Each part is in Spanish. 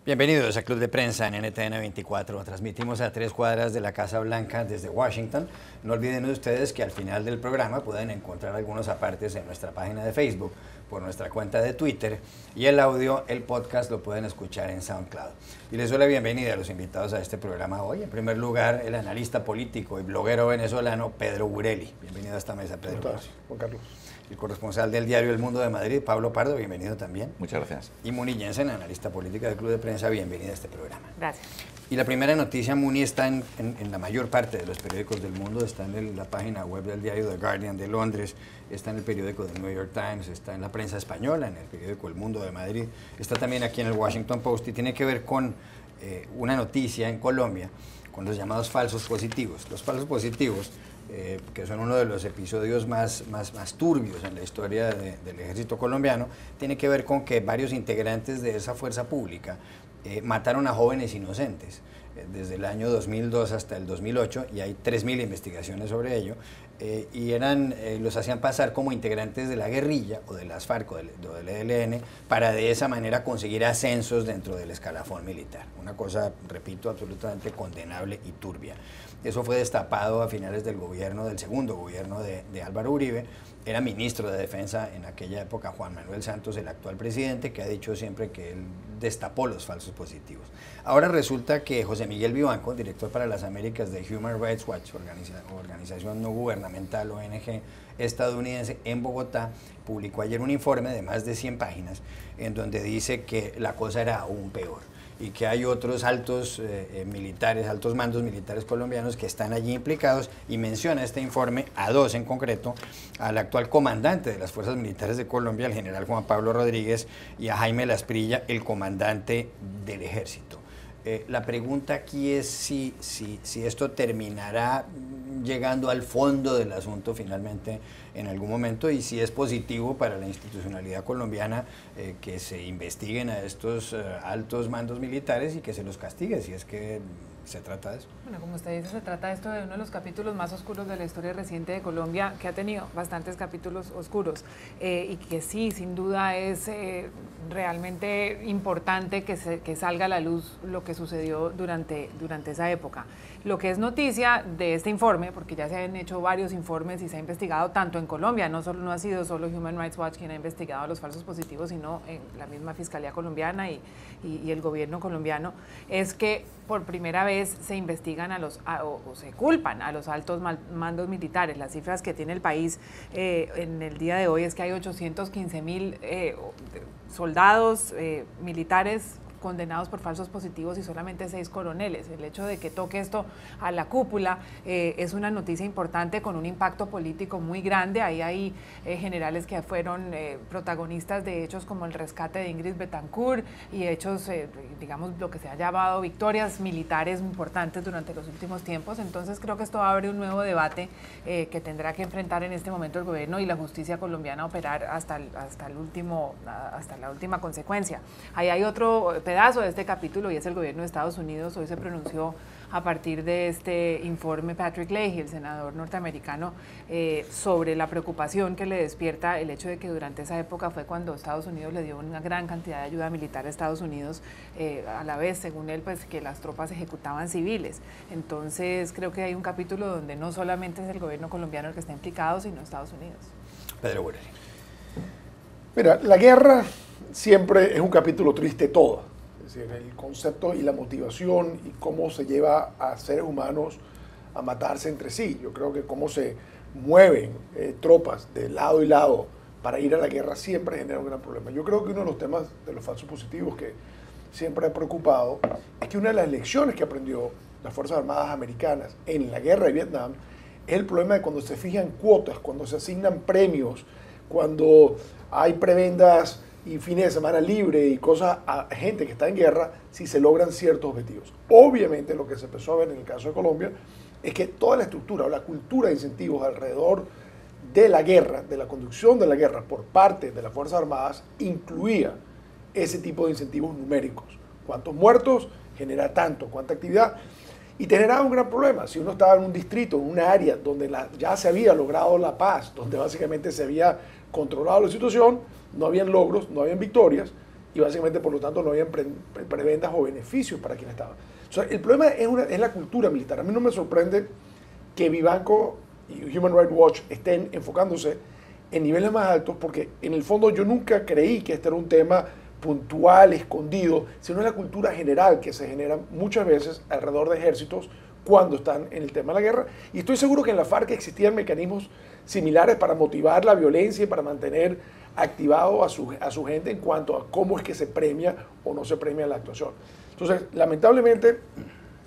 Bienvenidos a Club de Prensa en NTN 24. Transmitimos a 3 cuadras de la Casa Blanca desde Washington. No olviden ustedes que al final del programa pueden encontrar algunos apartes en nuestra página de Facebook, por nuestra cuenta de Twitter, y el audio, el podcast, lo pueden escuchar en SoundCloud. Y les doy la bienvenida a los invitados a este programa hoy. En primer lugar, el analista político y bloguero venezolano Pedro Burelli. Bienvenido a esta mesa, Pedro. Gracias, Juan Carlos. El corresponsal del diario El Mundo de Madrid, Pablo Pardo, bienvenido también. Muchas gracias. Y Muni Jensen, analista política del Club de Prensa, bienvenida a este programa. Gracias. Y la primera noticia, Muni, está en la mayor parte de los periódicos del mundo, está en la página web del diario The Guardian de Londres, está en el periódico The New York Times, está en la prensa española, en el periódico El Mundo de Madrid, está también aquí en el Washington Post y tiene que ver con una noticia en Colombia, con los llamados falsos positivos. Los falsos positivos, que son uno de los episodios más turbios en la historia del ejército colombiano, tiene que ver con que varios integrantes de esa fuerza pública mataron a jóvenes inocentes desde el año 2002 hasta el 2008, y hay 3.000 investigaciones sobre ello, y los hacían pasar como integrantes de la guerrilla o de las FARC o del ELN para de esa manera conseguir ascensos dentro del escalafón militar. Una cosa, repito, absolutamente condenable y turbia. Eso fue destapado a finales del segundo gobierno de Álvaro Uribe. Era ministro de Defensa en aquella época Juan Manuel Santos, el actual presidente, que ha dicho siempre que él destapó los falsos positivos. Ahora resulta que José Miguel Vivanco, director para las Américas de Human Rights Watch, organización no gubernamental, ONG estadounidense en Bogotá, publicó ayer un informe de más de 100 páginas en donde dice que la cosa era aún peor y que hay otros altos mandos militares colombianos que están allí implicados, y menciona este informe a 2 en concreto: al actual comandante de las Fuerzas Militares de Colombia, el general Juan Pablo Rodríguez, y a Jaime Lasprilla, el comandante del Ejército. La pregunta aquí es si esto terminará llegando al fondo del asunto finalmente en algún momento, y si es positivo para la institucionalidad colombiana que se investiguen a estos altos mandos militares y que se los castigue, si es que se trata de eso. Bueno, como usted dice, se trata esto de uno de los capítulos más oscuros de la historia reciente de Colombia, que ha tenido bastantes capítulos oscuros, y que sí, sin duda es realmente importante que salga a la luz lo que sucedió durante esa época. Lo que es noticia de este informe, porque ya se han hecho varios informes y se ha investigado tanto en Colombia, no ha sido solo Human Rights Watch quien ha investigado los falsos positivos, sino en la misma Fiscalía colombiana y el gobierno colombiano, es que por primera vez se investigan o se culpan a los altos mandos militares. Las cifras que tiene el país en el día de hoy es que hay 815.000 soldados militares condenados por falsos positivos y solamente 6 coroneles. El hecho de que toque esto a la cúpula es una noticia importante con un impacto político muy grande. Ahí hay generales que fueron protagonistas de hechos como el rescate de Ingrid Betancourt y hechos, digamos, lo que se ha llamado victorias militares importantes durante los últimos tiempos. Entonces creo que esto abre un nuevo debate que tendrá que enfrentar en este momento el gobierno y la justicia colombiana a operar hasta la última consecuencia. Ahí hay otro pedazo de este capítulo, y es el gobierno de Estados Unidos. Hoy se pronunció a partir de este informe Patrick Leahy, el senador norteamericano, sobre la preocupación que le despierta el hecho de que durante esa época fue cuando Estados Unidos le dio una gran cantidad de ayuda militar a Estados Unidos, a la vez, según él, pues que las tropas ejecutaban civiles. Entonces creo que hay un capítulo donde no solamente es el gobierno colombiano el que está implicado, sino Estados Unidos. Pedro Burelli. Mira, la guerra siempre es un capítulo triste todo. Es decir, el concepto y la motivación y cómo se lleva a seres humanos a matarse entre sí. Yo creo que cómo se mueven tropas de lado y lado para ir a la guerra siempre genera un gran problema. Yo creo que uno de los temas de los falsos positivos que siempre ha preocupado es que una de las lecciones que aprendió las Fuerzas Armadas americanas en la guerra de Vietnam es el problema de cuando se fijan cuotas, cuando se asignan premios, cuando hay prebendas y fines de semana libre y cosas a gente que está en guerra si se logran ciertos objetivos. Obviamente lo que se empezó a ver en el caso de Colombia es que toda la estructura o la cultura de incentivos alrededor de la guerra, de la conducción de la guerra por parte de las Fuerzas Armadas, incluía ese tipo de incentivos numéricos. ¿Cuántos muertos genera tanto? ¿Cuánta actividad? Y te generaba un gran problema. Si uno estaba en un distrito, en una área donde ya se había logrado la paz, donde básicamente se había controlado la situación, no habían logros, no habían victorias, y básicamente, por lo tanto, no habían prebendas o beneficios para quien estaba. O sea, el problema es la cultura militar. A mí no me sorprende que Vivanco y Human Rights Watch estén enfocándose en niveles más altos, porque en el fondo yo nunca creí que este era un tema puntual, escondido, sino es la cultura general que se genera muchas veces alrededor de ejércitos cuando están en el tema de la guerra. Y estoy seguro que en la FARC existían mecanismos similares para motivar la violencia y para mantener activado a su gente en cuanto a cómo es que se premia o no se premia la actuación. Entonces, lamentablemente,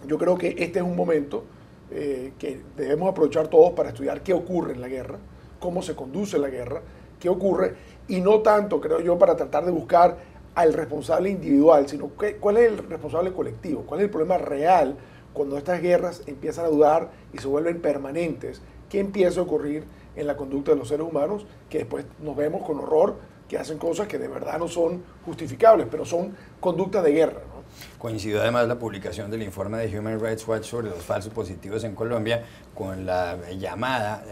yo creo que este es un momento que debemos aprovechar todos para estudiar qué ocurre en la guerra, cómo se conduce la guerra, qué ocurre, y no tanto, creo yo, para tratar de buscar al responsable individual, sino cuál es el responsable colectivo, cuál es el problema real cuando estas guerras empiezan a dudar y se vuelven permanentes, qué empieza a ocurrir en la conducta de los seres humanos, que después nos vemos con horror, que hacen cosas que de verdad no son justificables, pero son conductas de guerra, ¿no? Coincidió además la publicación del informe de Human Rights Watch sobre los falsos positivos en Colombia con la llamada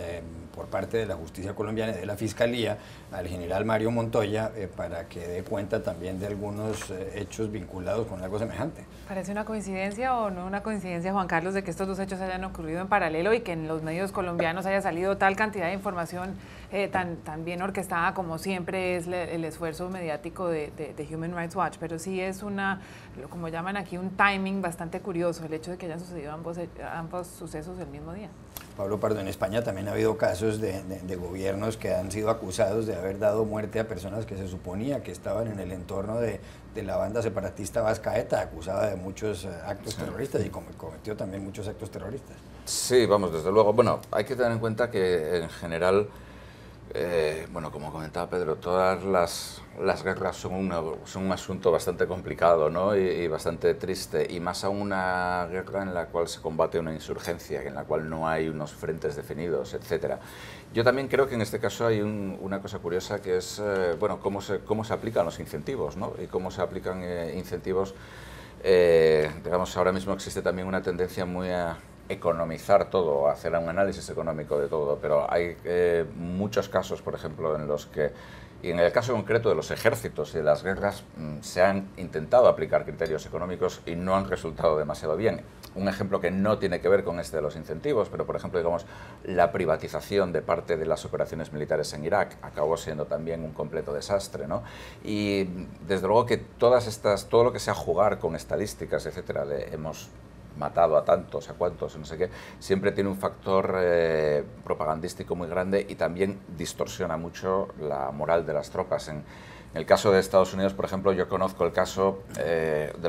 por parte de la justicia colombiana y de la Fiscalía al general Mario Montoya para que dé cuenta también de algunos hechos vinculados con algo semejante. ¿Parece una coincidencia o no una coincidencia, Juan Carlos, de que estos dos hechos hayan ocurrido en paralelo y que en los medios colombianos haya salido tal cantidad de información tan bien orquestada como siempre es el esfuerzo mediático de Human Rights Watch? Pero sí es como llaman aquí, un timing bastante curioso el hecho de que hayan sucedido ambos sucesos el mismo día. Pablo Pardo, en España también ha habido casos de gobiernos que han sido acusados de haber dado muerte a personas que se suponía que estaban en el entorno de la banda separatista vasca ETA, acusada de muchos actos terroristas y cometió también muchos actos terroristas. Sí, vamos, desde luego. Bueno, hay que tener en cuenta que en general, bueno, como comentaba Pedro, todas las guerras son un asunto bastante complicado, ¿no? y bastante triste, y más aún una guerra en la cual se combate una insurgencia, en la cual no hay unos frentes definidos, etcétera. Yo también creo que en este caso hay una cosa curiosa que es, bueno, cómo se aplican los incentivos, ¿no? Y cómo se aplican incentivos. Digamos, ahora mismo existe también una tendencia muy a economizar todo, hacer un análisis económico de todo, pero hay muchos casos, por ejemplo, en los que, y en el caso concreto de los ejércitos y de las guerras, se han intentado aplicar criterios económicos y no han resultado demasiado bien. Un ejemplo que no tiene que ver con este de los incentivos, pero por ejemplo, digamos, la privatización de parte de las operaciones militares en Irak acabó siendo también un completo desastre, ¿no? Y desde luego que todo lo que sea jugar con estadísticas, etcétera, hemos matado a tantos, a cuantos, no sé qué, siempre tiene un factor propagandístico muy grande y también distorsiona mucho la moral de las tropas. En el caso de Estados Unidos, por ejemplo, yo conozco el caso de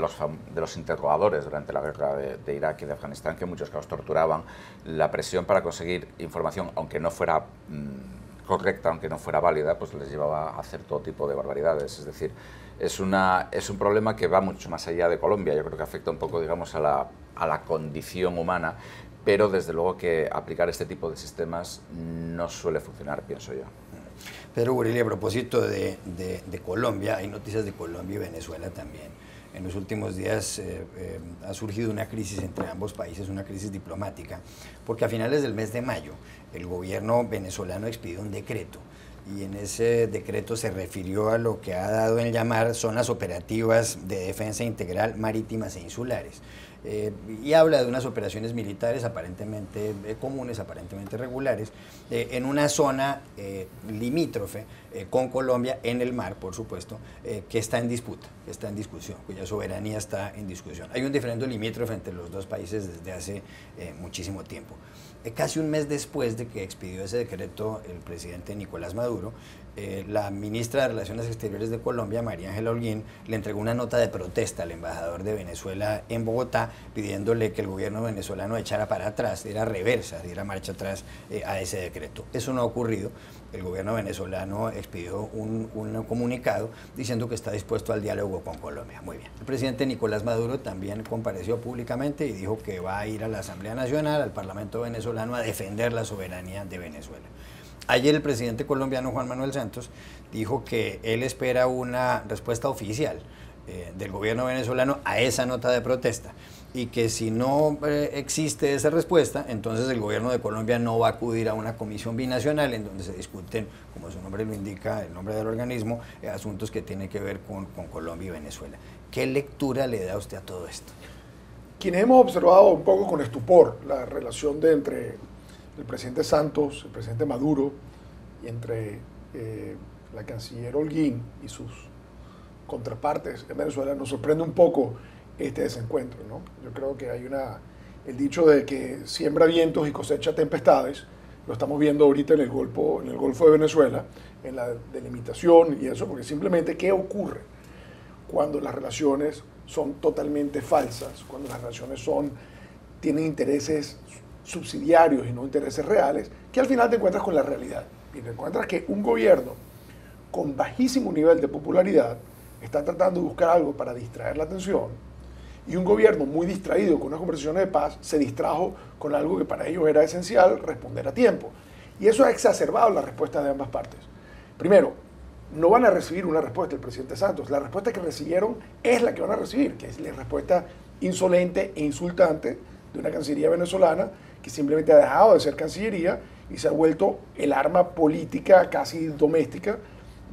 los interrogadores durante la guerra de Irak y de Afganistán, que en muchos casos torturaban. La presión para conseguir información, aunque no fuera correcta, aunque no fuera válida, pues les llevaba a hacer todo tipo de barbaridades. Es decir, es un problema que va mucho más allá de Colombia. Yo creo que afecta un poco, digamos, a la condición humana, pero desde luego que aplicar este tipo de sistemas no suele funcionar, pienso yo. Pedro Burili, a propósito de Colombia, hay noticias de Colombia y Venezuela también. En los últimos días ha surgido una crisis entre ambos países, una crisis diplomática, porque a finales del mes de mayo el gobierno venezolano expidió un decreto y en ese decreto se refirió a lo que ha dado en llamar zonas operativas de defensa integral marítimas e insulares. Y habla de unas operaciones militares aparentemente comunes, aparentemente regulares, en una zona limítrofe con Colombia, en el mar, por supuesto, que está en disputa, que está en discusión, cuya soberanía está en discusión. Hay un diferendo limítrofe entre los dos países desde hace muchísimo tiempo. Casi un mes después de que expidió ese decreto el presidente Nicolás Maduro, la ministra de Relaciones Exteriores de Colombia, María Ángela Holguín, le entregó una nota de protesta al embajador de Venezuela en Bogotá, pidiéndole que el gobierno venezolano echara para atrás, diera reversa, diera marcha atrás a ese decreto. Eso no ha ocurrido. El gobierno venezolano expidió un comunicado diciendo que está dispuesto al diálogo con Colombia. Muy bien. El presidente Nicolás Maduro también compareció públicamente y dijo que va a ir a la Asamblea Nacional, al Parlamento venezolano, a defender la soberanía de Venezuela. Ayer el presidente colombiano Juan Manuel Santos dijo que él espera una respuesta oficial del gobierno venezolano a esa nota de protesta. y que si no existe esa respuesta, entonces el gobierno de Colombia no va a acudir a una comisión binacional en donde se discuten, como su nombre lo indica, el nombre del organismo, asuntos que tienen que ver con Colombia y Venezuela. ¿Qué lectura le da usted a todo esto? Quienes hemos observado un poco con estupor la relación entre el presidente Santos, el presidente Maduro, y entre la canciller Holguín y sus contrapartes en Venezuela, nos sorprende un poco este desencuentro, ¿no? Yo creo que hay el dicho de que siembra vientos y cosecha tempestades, lo estamos viendo ahorita en el Golfo de Venezuela, en la delimitación y eso, porque simplemente, ¿qué ocurre cuando las relaciones son totalmente falsas, cuando las relaciones tienen intereses subsidiarios y no intereses reales, que al final te encuentras con la realidad? Y te encuentras que un gobierno con bajísimo nivel de popularidad está tratando de buscar algo para distraer la atención, y un gobierno muy distraído con unas conversaciones de paz se distrajo con algo que para ellos era esencial, responder a tiempo. Y eso ha exacerbado las respuestas de ambas partes. Primero, no van a recibir una respuesta del presidente Santos. La respuesta que recibieron es la que van a recibir, que es la respuesta insolente e insultante de una cancillería venezolana que simplemente ha dejado de ser cancillería y se ha vuelto el arma política casi doméstica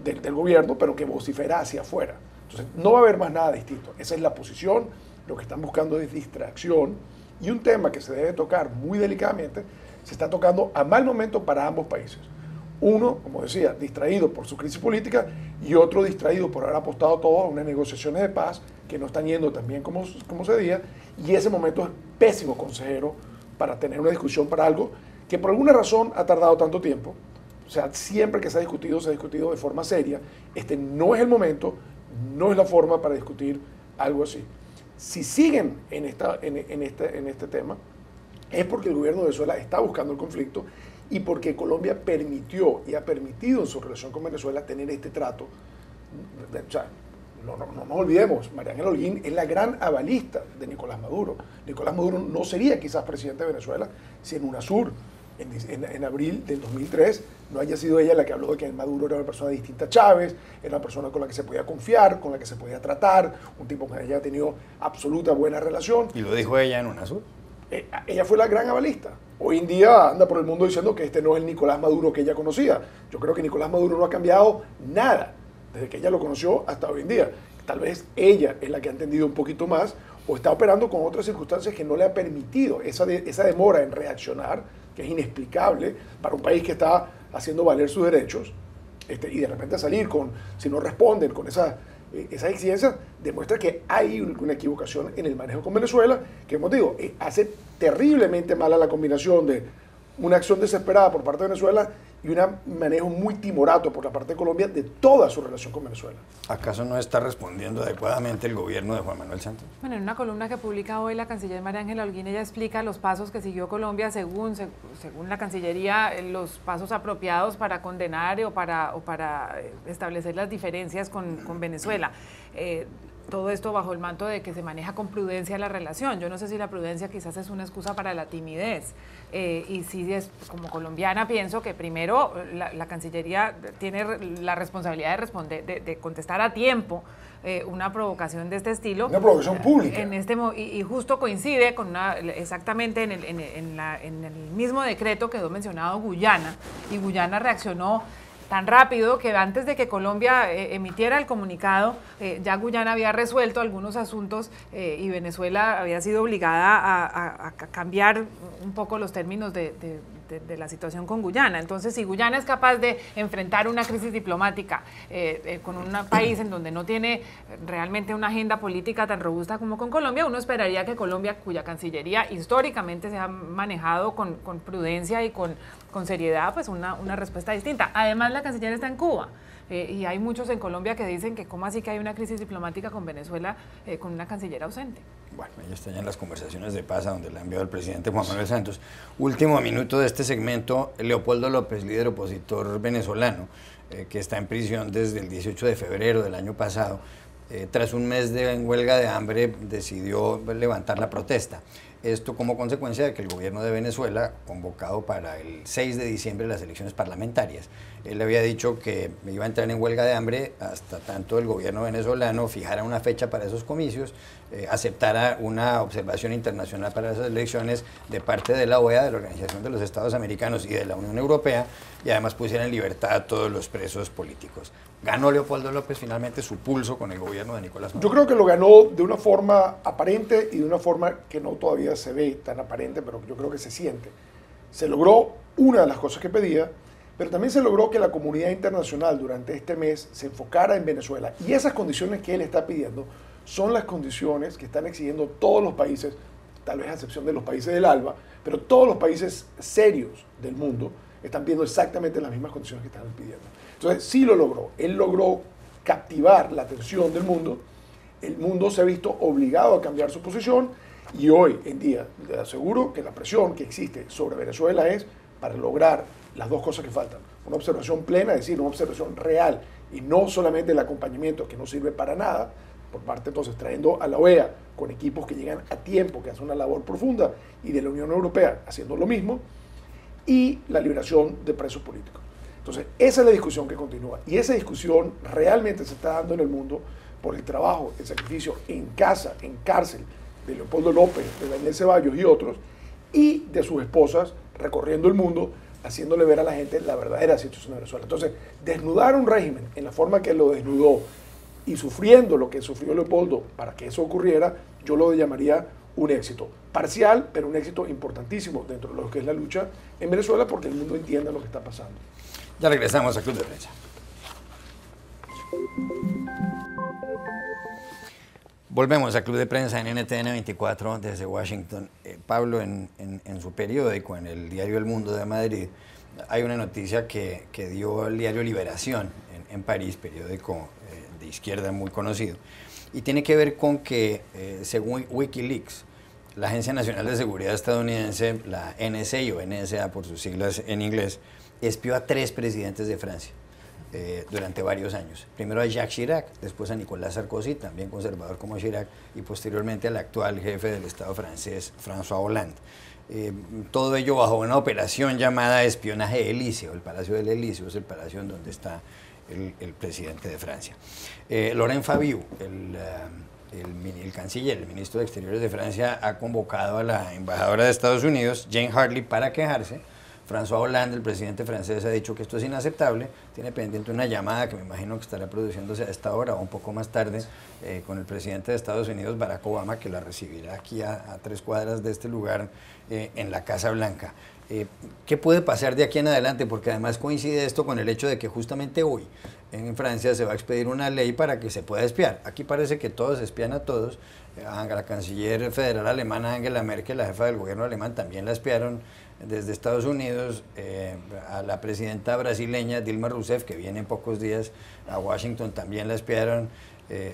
del gobierno, pero que vocifera hacia afuera. Entonces, no va a haber más nada distinto. Esa es la posición. Lo que están buscando es distracción, y un tema que se debe tocar muy delicadamente se está tocando a mal momento para ambos países. Uno, como decía, distraído por su crisis política, y otro distraído por haber apostado todo a unas negociaciones de paz que no están yendo tan bien como se debía, y ese momento es pésimo consejero para tener una discusión para algo que por alguna razón ha tardado tanto tiempo. O sea, siempre que se ha discutido de forma seria. Este no es el momento, no es la forma para discutir algo así. Si siguen en este tema, es porque el gobierno de Venezuela está buscando el conflicto y porque Colombia permitió y ha permitido en su relación con Venezuela tener este trato. O sea, no nos olvidemos, María Ángela Holguín es la gran avalista de Nicolás Maduro. Nicolás Maduro no sería quizás presidente de Venezuela si en UNASUR, en abril del 2003, no haya sido ella la que habló de que Maduro era una persona distinta a Chávez, era una persona con la que se podía confiar, con la que se podía tratar, un tipo con el que ella ha tenido absoluta buena relación. ¿Y lo dijo ella en UNASUR? Ella fue la gran avalista. Hoy en día anda por el mundo diciendo que este no es el Nicolás Maduro que ella conocía. Yo creo que Nicolás Maduro no ha cambiado nada desde que ella lo conoció hasta hoy en día. Tal vez ella es la que ha entendido un poquito más o está operando con otras circunstancias que no le ha permitido esa demora en reaccionar, que es inexplicable para un país que está haciendo valer sus derechos, y de repente salir si no responden con esas exigencias, demuestra que hay una equivocación en el manejo con Venezuela, que, como digo, hace terriblemente mala la combinación de una acción desesperada por parte de Venezuela y un manejo muy timorato por la parte de Colombia de toda su relación con Venezuela. ¿Acaso no está respondiendo adecuadamente el gobierno de Juan Manuel Santos? Bueno, en una columna que publica hoy la canciller María Ángela Holguín, ella explica los pasos que siguió Colombia según la Cancillería, los pasos apropiados para condenar o para establecer las diferencias con Venezuela. Todo esto bajo el manto de que se maneja con prudencia la relación. Yo no sé si la prudencia quizás es una excusa para la timidez. Y sí, como colombiana, pienso que primero la Cancillería tiene la responsabilidad de responder, de contestar a tiempo una provocación de este estilo. Una provocación pública. Y justo coincide con exactamente en el mismo decreto quedó mencionado Guyana, y Guyana reaccionó tan rápido que antes de que Colombia emitiera el comunicado, ya Guyana había resuelto algunos asuntos y Venezuela había sido obligada a cambiar un poco los términos de la situación con Guyana. Entonces, si Guyana es capaz de enfrentar una crisis diplomática con un país en donde no tiene realmente una agenda política tan robusta como con Colombia, uno esperaría que Colombia, cuya Cancillería históricamente se ha manejado con prudencia y con seriedad, pues una respuesta distinta. Además, la Canciller está en Cuba. Y hay muchos en Colombia que dicen que cómo así que hay una crisis diplomática con Venezuela con una canciller ausente. Bueno, ella está ya en las conversaciones de paz a donde la ha enviado el presidente Juan Manuel Santos. Último minuto de este segmento, Leopoldo López, líder opositor venezolano, que está en prisión desde el 18 de febrero del año pasado, tras un mes de huelga de hambre decidió levantar la protesta. Esto como consecuencia de que el gobierno de Venezuela, convocado para el 6 de diciembre las elecciones parlamentarias, él había dicho que iba a entrar en huelga de hambre hasta tanto el gobierno venezolano fijara una fecha para esos comicios, aceptara una observación internacional para esas elecciones de parte de la OEA, de la Organización de los Estados Americanos y de la Unión Europea, y además pusiera en libertad a todos los presos políticos. ¿Ganó Leopoldo López finalmente su pulso con el gobierno de Nicolás Maduro? Yo creo que lo ganó de una forma aparente y de una forma que no todavía se ve tan aparente, pero yo creo que se siente. Se logró una de las cosas que pedía, pero también se logró que la comunidad internacional durante este mes se enfocara en Venezuela. Y esas condiciones que él está pidiendo son las condiciones que están exigiendo todos los países, tal vez a excepción de los países del ALBA, pero todos los países serios del mundo están pidiendo exactamente las mismas condiciones que están pidiendo. Entonces sí lo logró. Él logró captivar la atención del mundo. El mundo se ha visto obligado a cambiar su posición y hoy en día le aseguro que la presión que existe sobre Venezuela es para lograr las dos cosas que faltan. Una observación plena, es decir, una observación real y no solamente el acompañamiento que no sirve para nada, por parte entonces trayendo a la OEA con equipos que llegan a tiempo, que hacen una labor profunda, y de la Unión Europea haciendo lo mismo, y la liberación de presos políticos. Entonces, esa es la discusión que continúa. Y esa discusión realmente se está dando en el mundo por el trabajo, el sacrificio en casa, en cárcel, de Leopoldo López, de Daniel Ceballos y otros, y de sus esposas recorriendo el mundo, haciéndole ver a la gente la verdadera situación de Venezuela. Entonces, desnudar un régimen en la forma que lo desnudó y sufriendo lo que sufrió Leopoldo para que eso ocurriera, yo lo llamaría un éxito parcial, pero un éxito importantísimo dentro de lo que es la lucha en Venezuela, porque el mundo entienda lo que está pasando. Ya regresamos a Club de Prensa. Volvemos a Club de Prensa en NTN 24 desde Washington. Pablo, en su periódico, en el diario El Mundo de Madrid, hay una noticia que dio el diario Liberación en París, periódico de izquierda muy conocido, y tiene que ver con que, según Wikileaks, la Agencia Nacional de Seguridad estadounidense, la NSA o NSA por sus siglas en inglés, espió a 3 presidentes de Francia durante varios años. Primero a Jacques Chirac, después a Nicolas Sarkozy, también conservador como Chirac, y posteriormente al actual jefe del Estado francés, François Hollande. Todo ello bajo una operación llamada espionaje Elíseo. El Palacio del Elíseo es el palacio en donde está el presidente de Francia. Laurent Fabius, el canciller, el ministro de Exteriores de Francia, ha convocado a la embajadora de Estados Unidos, Jane Hartley, para quejarse. François Hollande, el presidente francés, ha dicho que esto es inaceptable. Tiene pendiente una llamada que me imagino que estará produciéndose a esta hora o un poco más tarde con el presidente de Estados Unidos, Barack Obama, que la recibirá aquí a 3 cuadras de este lugar en la Casa Blanca. ¿Qué puede pasar de aquí en adelante? Porque además coincide esto con el hecho de que justamente hoy en Francia se va a expedir una ley para que se pueda espiar. Aquí parece que todos espían a todos. La canciller federal alemana Angela Merkel, la jefa del gobierno alemán, también la espiaron desde Estados Unidos. A la presidenta brasileña Dilma Rousseff, que viene en pocos días a Washington, también la espiaron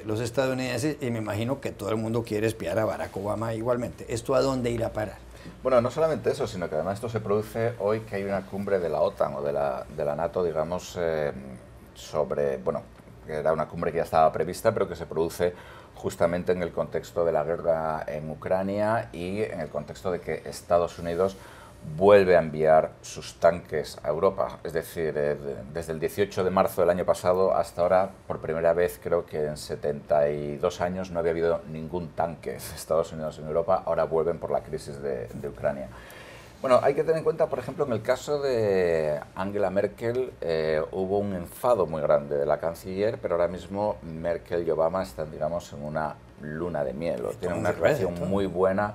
los estadounidenses, y me imagino que todo el mundo quiere espiar a Barack Obama igualmente. ¿Esto a dónde irá a parar? Bueno, no solamente eso, sino que además esto se produce hoy que hay una cumbre de la OTAN o de la NATO, digamos, sobre, bueno, que era una cumbre que ya estaba prevista, pero que se produce justamente en el contexto de la guerra en Ucrania y en el contexto de que Estados Unidos vuelve a enviar sus tanques a Europa. Es decir, desde el 18 de marzo del año pasado hasta ahora, por primera vez, creo que en 72 años no había habido ningún tanque de Estados Unidos en Europa. Ahora vuelven por la crisis de Ucrania. Bueno, hay que tener en cuenta, por ejemplo, en el caso de Angela Merkel, hubo un enfado muy grande de la canciller, pero ahora mismo Merkel y Obama están, digamos, en una luna de miel, tienen una relación muy buena.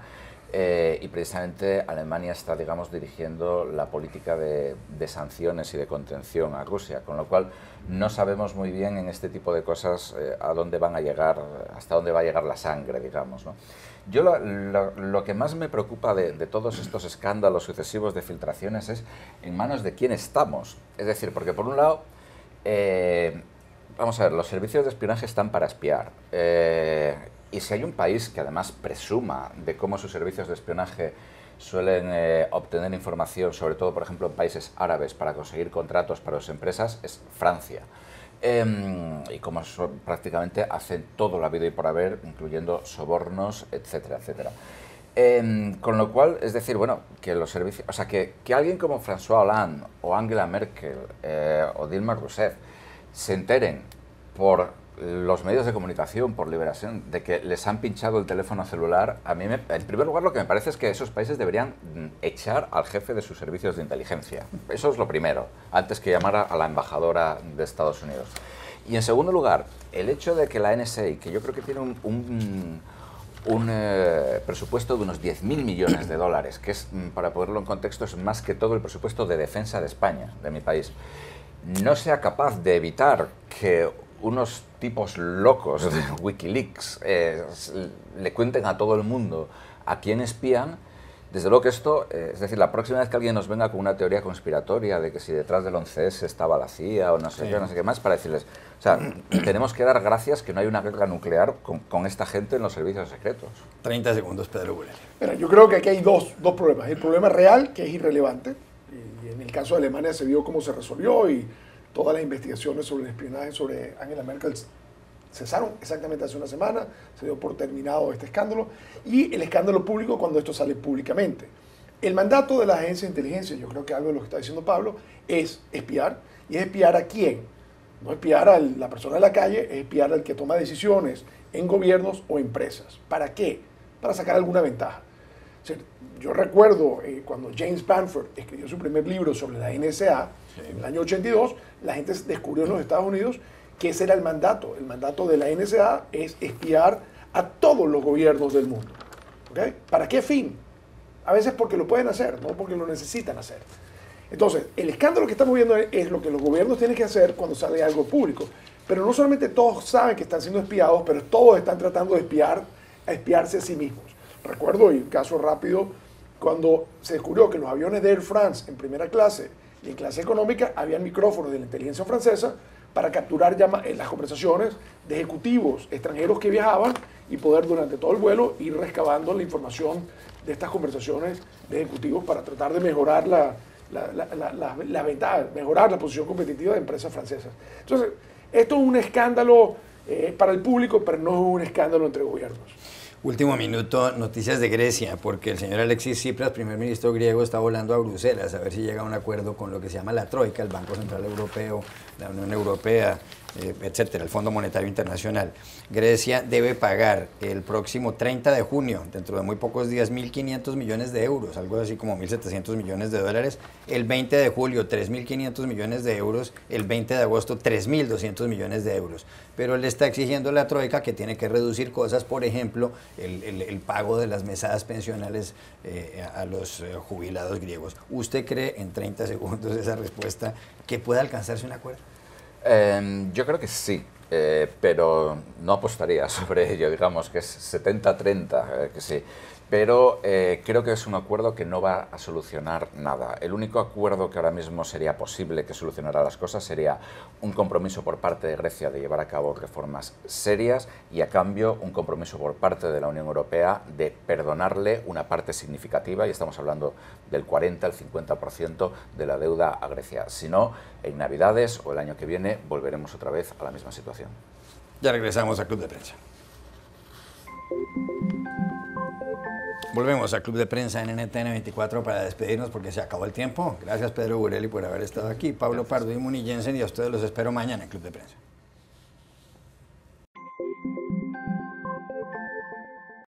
Y precisamente Alemania está, digamos, dirigiendo la política de sanciones y de contención a Rusia, con lo cual no sabemos muy bien en este tipo de cosas a dónde van a llegar, hasta dónde va a llegar la sangre, digamos, ¿no? Yo lo que más me preocupa de todos estos escándalos sucesivos de filtraciones es en manos de quién estamos. Es decir, porque por un lado, vamos a ver, los servicios de espionaje están para espiar. Y si hay un país que además presuma de cómo sus servicios de espionaje suelen obtener información, sobre todo, por ejemplo, en países árabes, para conseguir contratos para sus empresas, es Francia. Y como prácticamente hacen todo lo habido y por haber, incluyendo sobornos, etcétera, etcétera. Con lo cual, es decir, bueno, que los servicios, o sea, que alguien como François Hollande o Angela Merkel o Dilma Rousseff se enteren por los medios de comunicación, por Liberación, de que les han pinchado el teléfono celular, a mí, en primer lugar, lo que me parece es que esos países deberían echar al jefe de sus servicios de inteligencia. Eso es lo primero, antes que llamar a la embajadora de Estados Unidos. Y en segundo lugar, el hecho de que la NSA, que yo creo que tiene un presupuesto de unos 10.000 millones de dólares, que es, para ponerlo en contexto, es más que todo el presupuesto de defensa de España, de mi país, no sea capaz de evitar que unos tipos locos de Wikileaks le cuenten a todo el mundo a quién espían. Desde luego que esto, es decir, la próxima vez que alguien nos venga con una teoría conspiratoria de que si detrás del 11S estaba la CIA o no sé qué, no sé qué más, para decirles, o sea, tenemos que dar gracias que no hay una guerra nuclear con esta gente en los servicios secretos. 30 segundos, Pedro Burel. Mira, yo creo que aquí hay dos problemas. El problema real, que es irrelevante, y en el caso de Alemania se vio cómo se resolvió y todas las investigaciones sobre el espionaje sobre Angela Merkel cesaron exactamente hace una semana, se dio por terminado este escándalo, y el escándalo público cuando esto sale públicamente. El mandato de la agencia de inteligencia, yo creo que algo de lo que está diciendo Pablo, es espiar, y es espiar a quién. No espiar a la persona de la calle, es espiar al que toma decisiones en gobiernos o empresas. ¿Para qué? Para sacar alguna ventaja. O sea, yo recuerdo cuando James Bamford escribió su primer libro sobre la NSA, en el año 82, la gente descubrió en los Estados Unidos que ese era el mandato. El mandato de la NSA es espiar a todos los gobiernos del mundo. ¿Okay? ¿Para qué fin? A veces porque lo pueden hacer, no porque lo necesitan hacer. Entonces, el escándalo que estamos viendo es lo que los gobiernos tienen que hacer cuando sale algo público. Pero no solamente todos saben que están siendo espiados, pero todos están tratando de espiarse a sí mismos. Recuerdo, y un caso rápido, cuando se descubrió que los aviones de Air France en primera clase y en clase económica habían micrófonos de la inteligencia francesa para capturar las conversaciones de ejecutivos extranjeros que viajaban y poder durante todo el vuelo ir rescabando la información de estas conversaciones de ejecutivos para tratar de mejorar la ventaja, mejorar la posición competitiva de empresas francesas. Entonces, esto es un escándalo para el público, pero no es un escándalo entre gobiernos. Último minuto, noticias de Grecia, porque el señor Alexis Tsipras, primer ministro griego, está volando a Bruselas a ver si llega a un acuerdo con lo que se llama la Troika, el Banco Central Europeo, la Unión Europea, etcétera, el Fondo Monetario Internacional. Grecia debe pagar el próximo 30 de junio, dentro de muy pocos días, 1.500 millones de euros, algo así como 1.700 millones de dólares. El 20 de julio, 3.500 millones de euros. El 20 de agosto, 3.200 millones de euros. Pero él está exigiendo a la Troika que tiene que reducir cosas, por ejemplo, el pago de las mesadas pensionales a los jubilados griegos. ¿Usted cree, en 30 segundos esa respuesta, que pueda alcanzarse un acuerdo? Yo creo que sí, pero no apostaría sobre ello, digamos que es 70-30, que sí. Pero creo que es un acuerdo que no va a solucionar nada. El único acuerdo que ahora mismo sería posible que solucionara las cosas sería un compromiso por parte de Grecia de llevar a cabo reformas serias y a cambio un compromiso por parte de la Unión Europea de perdonarle una parte significativa, y estamos hablando del 40 al 50% de la deuda a Grecia. Si no, en Navidades o el año que viene volveremos otra vez a la misma situación. Ya regresamos a Club de Prensa. Volvemos al Club de Prensa en NTN 24 para despedirnos porque se acabó el tiempo. Gracias, Pedro Burelli, por haber estado aquí. Pablo Pardo y Muni Jensen, y a ustedes los espero mañana en Club de Prensa.